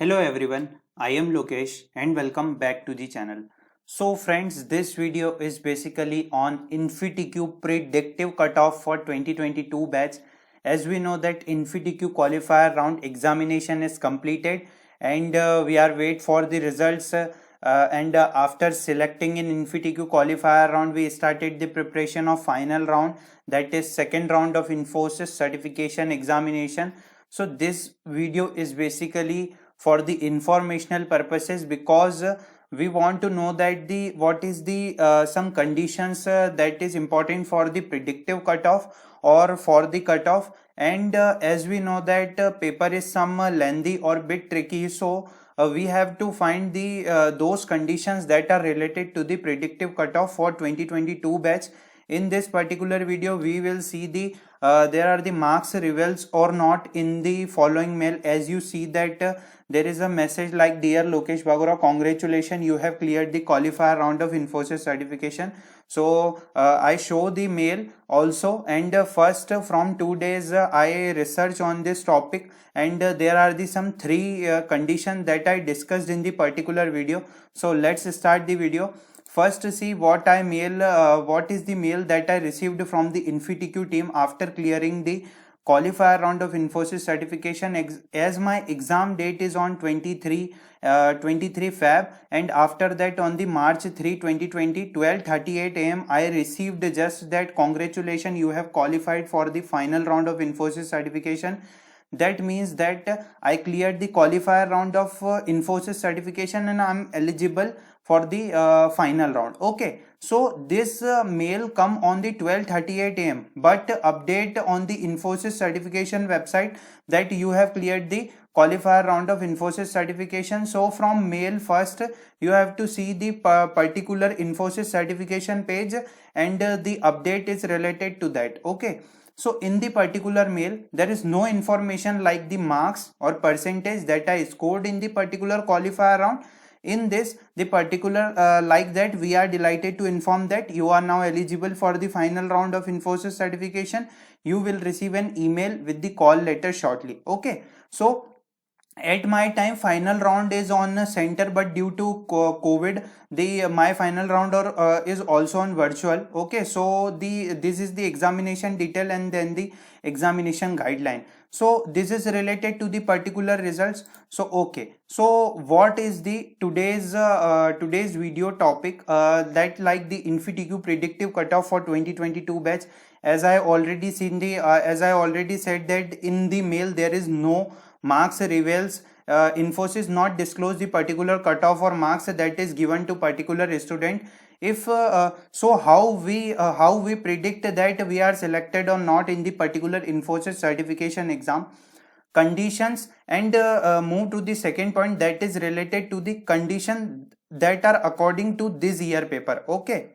Hello everyone, I am Lokesh and welcome back to the channel. So friends, this video is basically on InfyTQ Predictive Cut-Off for 2022 batch. As we know that InfyTQ qualifier round examination is completed and we are wait for the results and after selecting in InfyTQ qualifier round, we started the preparation of final round, that is second round of Infosys certification examination. So this video is basically for the informational purposes because we want to know that the what is the some conditions that is important for the predictive cutoff or for the cutoff. And as we know that paper is some lengthy or bit tricky, so we have to find the those conditions that are related to the predictive cutoff for 2022 batch. In this particular video we will see the there are the marks reveals or not in the following mail. As you see that there is a message like, dear Lokesh Bagora, congratulations, you have cleared the qualifier round of Infosys certification. So I show the mail also, and first from 2 days I research on this topic, and there are the some three conditions that I discussed in the particular video. So let's start the video. First, see what I mail, what is the mail that I received from the InfyTQ team after clearing the qualifier round of Infosys certification. As my exam date is on 23 Feb, and after that on the March 3 2020 12:38 am I received just that, congratulations, you have qualified for the final round of Infosys certification. That means that I cleared the qualifier round of Infosys certification and I'm eligible for the final round. Okay, so this mail come on the 12:38 am, but update on the Infosys certification website that you have cleared the qualifier round of Infosys certification. So from mail, first you have to see the particular Infosys certification page, and the update is related to that. Okay, so in the particular mail there is no information like the marks or percentage that I scored in the particular qualifier round. In this, the particular like that, we are delighted to inform that you are now eligible for the final round of Infosys certification. You will receive an email with the call letter shortly. Okay, so at my time final round is on center, but due to COVID the my final round or is also on virtual. Okay, so this is the examination detail and then the examination guideline. So this is related to the particular results. So okay, so what is the today's video topic, that like the InfyTQ predictive cutoff for 2022 batch. As I already seen the as I already said that in the mail there is no marks reveals. Infosys not disclose the particular cutoff or marks that is given to particular student. If so how we predict that we are selected or not in the particular Infosys certification exam conditions. And move to the second point, that is related to the condition that are according to this year paper. Okay,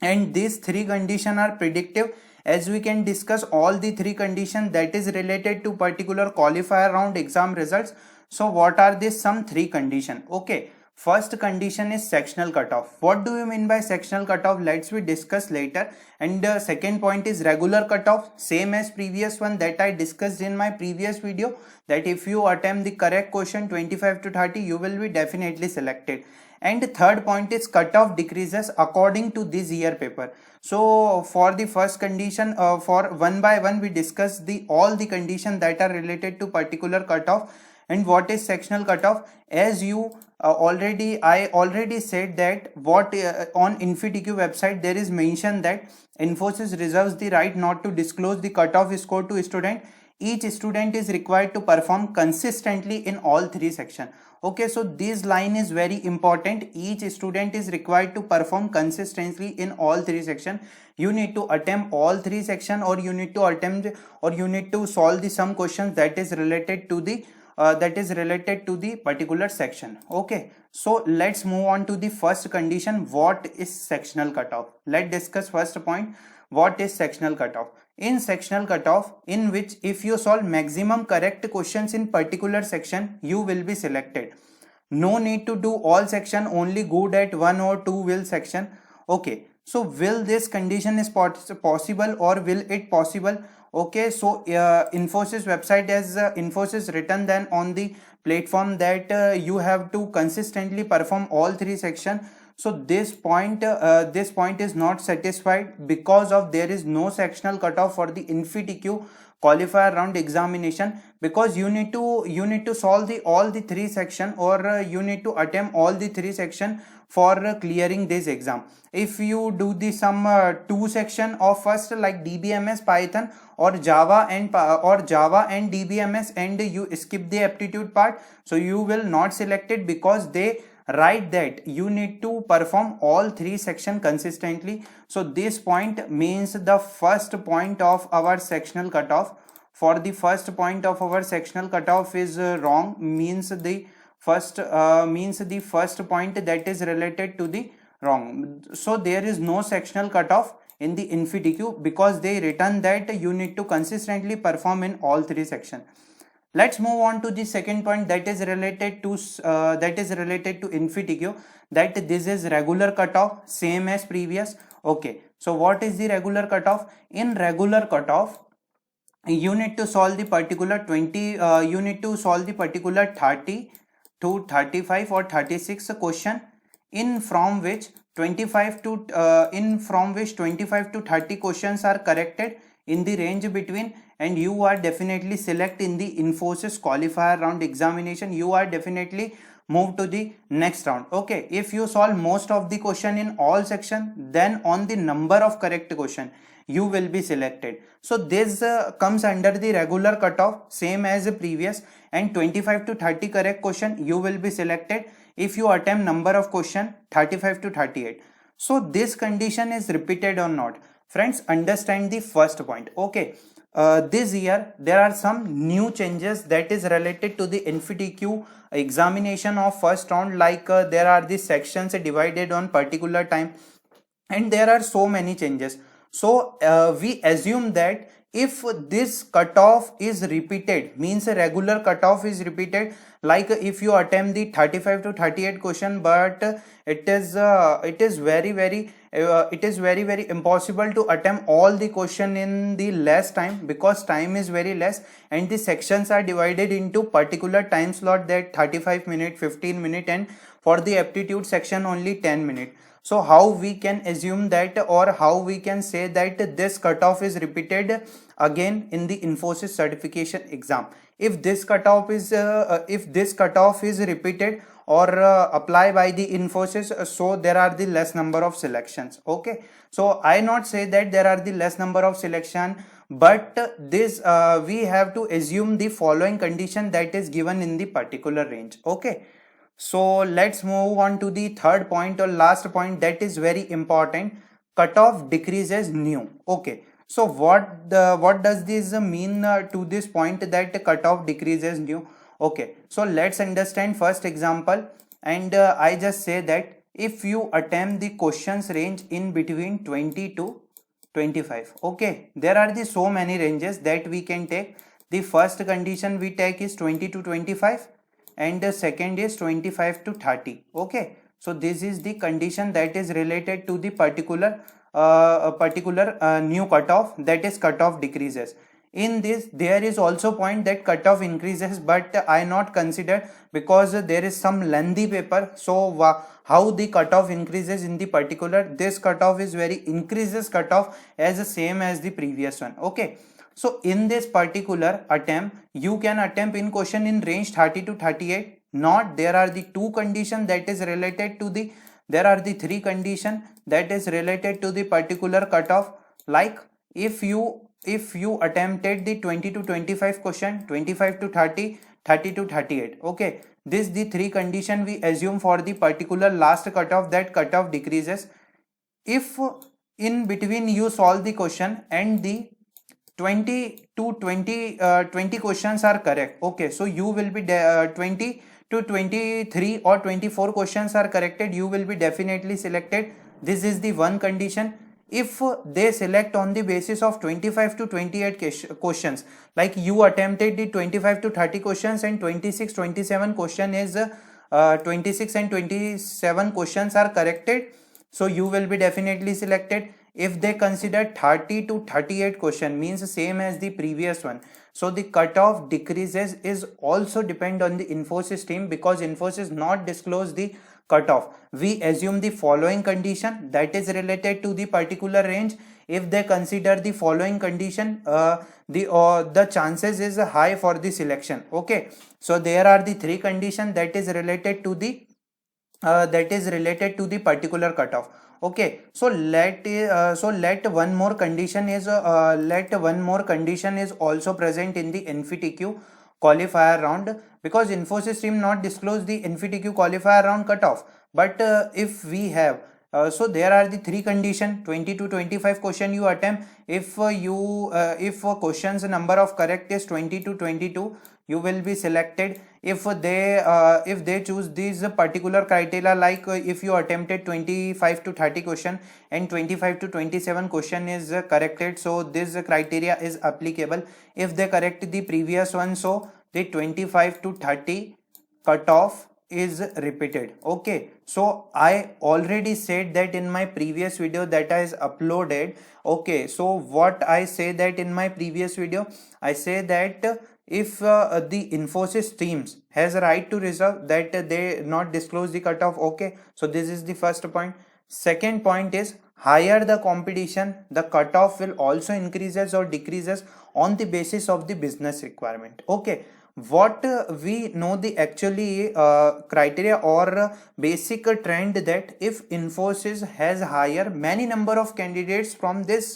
and these three conditions are predictive. As we can discuss all the three conditions that is related to particular qualifier round exam results. So what are these some three conditions? Okay, first condition is sectional cutoff. What do you mean by sectional cutoff? Let's we discuss later. And second point is regular cutoff, same as previous one that I discussed in my previous video, that if you attempt the correct question 25 to 30 you will be definitely selected. And third point is cutoff decreases according to this year paper. So for the first condition, for one by one we discuss the all the conditions that are related to particular cutoff. And what is sectional cutoff? As you I already said that what on InfyTQ website there is mentioned that Infosys reserves the right not to disclose the cutoff score to student. Each student is required to perform consistently in all three sections. Okay, so this line is very important. Each student is required to perform consistently in all three sections. You need to attempt all three sections, or you need to attempt, or you need to solve the some questions that is related to the particular section. Okay, so let's move on to the first condition. What is sectional cutoff? Let's discuss first point. What is sectional cutoff? In sectional cutoff, in which if you solve maximum correct questions in particular section, you will be selected. No need to do all section, only good at one or two will section. Okay, so will this condition is possible, or will it possible? Okay, so Infosys website has Infosys written then on the platform that you have to consistently perform all three sections. So this point is not satisfied because of there is no sectional cutoff for the InfyTQ qualifier round examination, because you need to solve all the three section, or you need to attempt all the three section for clearing this exam. If you do the some two section of first like DBMS, Python, or Java and DBMS, and you skip the aptitude part, so you will not select it, because they write that you need to perform all three section consistently. So this point means the first point of our sectional cutoff. For the first point of our sectional cutoff is wrong, means the first point that is related to the wrong. So there is no sectional cutoff in the InfyTQ, because they written that you need to consistently perform in all three sections. Let's move on to the second point that is related to InfyTQ, that this is regular cutoff, same as previous. Okay, so what is the regular cutoff? In regular cutoff, you need to solve the particular 30 to 35 or 36 question, in from which 25 to 30 questions are corrected in the range between, and you are definitely select in the Infosys qualifier round examination. You are definitely move to the next round. Okay, if you solve most of the question in all section, then on the number of correct question you will be selected. So this comes under the regular cutoff, same as the previous, and 25 to 30 correct question you will be selected if you attempt number of question 35 to 38. So this condition is repeated or not? Friends, understand the first point. Okay, this year there are some new changes that is related to the InfyTQ examination of first round, like there are the sections divided on particular time, and there are so many changes. So we assume that if this cutoff is repeated, means a regular cutoff is repeated, like if you attempt the 35 to 38 question, but it is very impossible to attempt all the question in the less time, because time is very less, and the sections are divided into particular time slot, that 35 minute, 15 minute, and for the aptitude section only 10 minute. So how we can assume that, or how we can say that this cutoff is repeated again in the Infosys certification exam? If this cutoff is repeated or applied by the Infosys, so there are the less number of selections. Okay, so I not say that there are the less number of selection, but this we have to assume the following condition that is given in the particular range. Okay, so let's move on to the third point or last point, that is very important. Cutoff decreases new. Okay, so what does this mean to this point, that cutoff decreases new? Okay, so let's understand first example, and I just say that if you attempt the questions range in between 20 to 25. Okay, there are the so many ranges that we can take. The first condition we take is 20 to 25, and the second is 25 to 30. Okay, so this is the condition that is related to the particular new cutoff, that is cutoff decreases. In this there is also point that cutoff increases, but I not consider, because there is some lengthy paper. So how the cutoff increases in the particular, this cutoff is very increases cutoff as the same as the previous one. Okay, so in this particular attempt, you can attempt in question in range 30 to 38. Not there are the two conditions that is related to the, there are the three condition that is related to the particular cutoff. Like if you attempted the 20 to 25 question, 25 to 30, 30 to 38. Okay, this the three condition we assume for the particular last cutoff, that cutoff decreases. If in between you solve the question and the 20 questions are correct. Okay, so you will be 20 to 23 or 24 questions are corrected, you will be definitely selected. This is the one condition. If they select on the basis of 25 to 28 questions, like you attempted the 25 to 30 questions and 27 question is 26 and 27 questions are corrected, so you will be definitely selected. if they consider 30 to 38 question, means same as the previous one, so the cutoff decreases is also depend on the Infosys team, because Infosys not disclose the cutoff. We assume the following condition that is related to the particular range. If they consider the following condition, the chances is high for the selection. Okay, so there are the three conditions that is related to the particular cutoff. Okay, so let one more condition is also present in the InfyTQ qualifier round, because Infosys team not disclose the InfyTQ qualifier round cutoff. But if we have so there are the three condition: 20 to 25 question you attempt. If questions number of correct is 20 to 22, you will be selected. If they choose these particular criteria, like if you attempted 25 to 30 question and 25 to 27 question is corrected, so this criteria is applicable. If they correct the previous one, so the 25 to 30 cutoff is repeated. Okay, so I already said that in my previous video that is uploaded. Okay, so what I say that in my previous video, I say that if the Infosys teams has a right to reserve, that they not disclose the cutoff. Okay, so this is the first point. Second point is, higher the competition, the cutoff will also increases or decreases on the basis of the business requirement. Okay, what we know the actually criteria or basic trend, that if Infosys has higher many number of candidates from this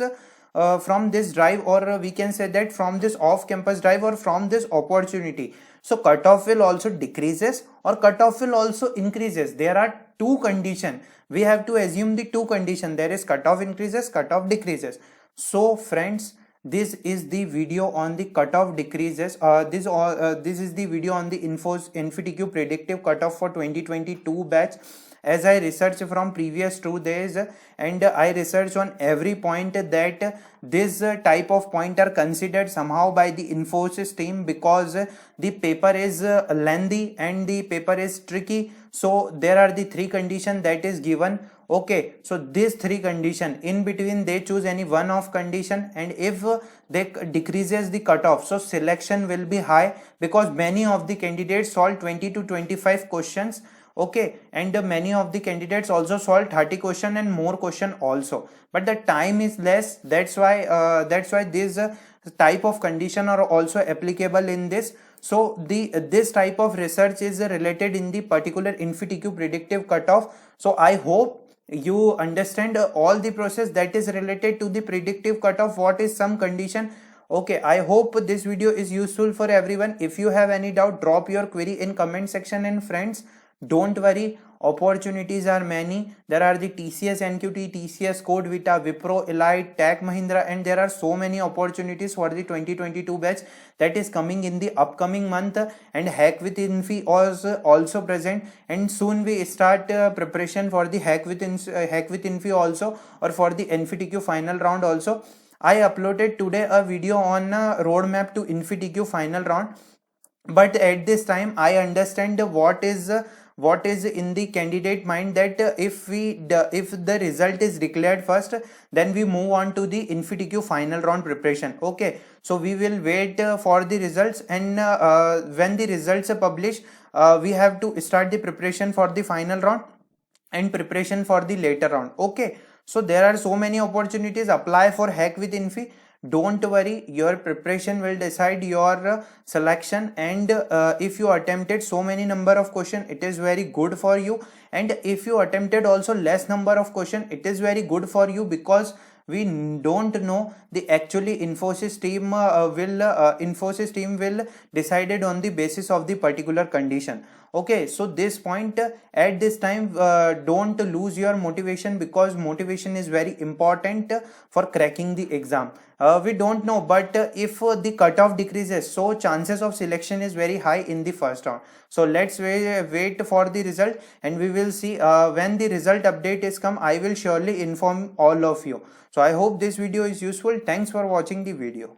drive, or we can say that from this off campus drive or from this opportunity, so cutoff will also decreases or cutoff will also increases. There are two condition, we have to assume the two condition, there is cutoff increases, cutoff decreases. So friends, this is the video on the cutoff decreases. This is the video on the InfyTQ predictive cutoff for 2022 batch. As I researched from previous 2 days, and I researched on every point, that this type of point are considered somehow by the Infosys team, because the paper is lengthy and the paper is tricky. So there are the three conditions that is given. Okay, so these three condition, in between they choose any one of condition, and if they decreases the cutoff, so selection will be high, because many of the candidates solve 20 to 25 questions. Okay, and many of the candidates also solve 30 question and more question also, but the time is less. That's why this type of condition are also applicable in this. So this type of research is related in the particular InfyTQ predictive cutoff. So I hope you understand all the process that is related to the predictive cutoff, what is some condition. Okay, I hope this video is useful for everyone. If you have any doubt, drop your query in comment section. And friends, don't worry, opportunities are many. There are the TCS NQT, TCS Code Vita, Wipro, Elite, Tech Mahindra, and there are so many opportunities for the 2022 batch that is coming in the upcoming month. And Hack with Infy was also present, and soon we start preparation for the Hack with Infy also, or for the InfyTQ final round also. I uploaded today a video on roadmap to InfyTQ final round, but at this time I understand what is in the candidate mind, that if the result is declared first, then we move on to the InfyTQ final round preparation. Okay, so we will wait for the results, and when the results are published, we have to start the preparation for the final round and preparation for the later round. Okay, so there are so many opportunities. Apply for Hack with Infy. Don't worry, your preparation will decide your selection, and if you attempted so many number of question, it is very good for you. And if you attempted also less number of question, it is very good for you, because we don't know the actually Infosys team will decided on the basis of the particular condition. Okay, so this point at this time, don't lose your motivation, because motivation is very important for cracking the exam. We don't know, but if the cutoff decreases, so chances of selection is very high in the first round. So let's wait for the result, and we will see when the result update is come. I will surely inform all of you. So I hope this video is useful. Thanks for watching the video.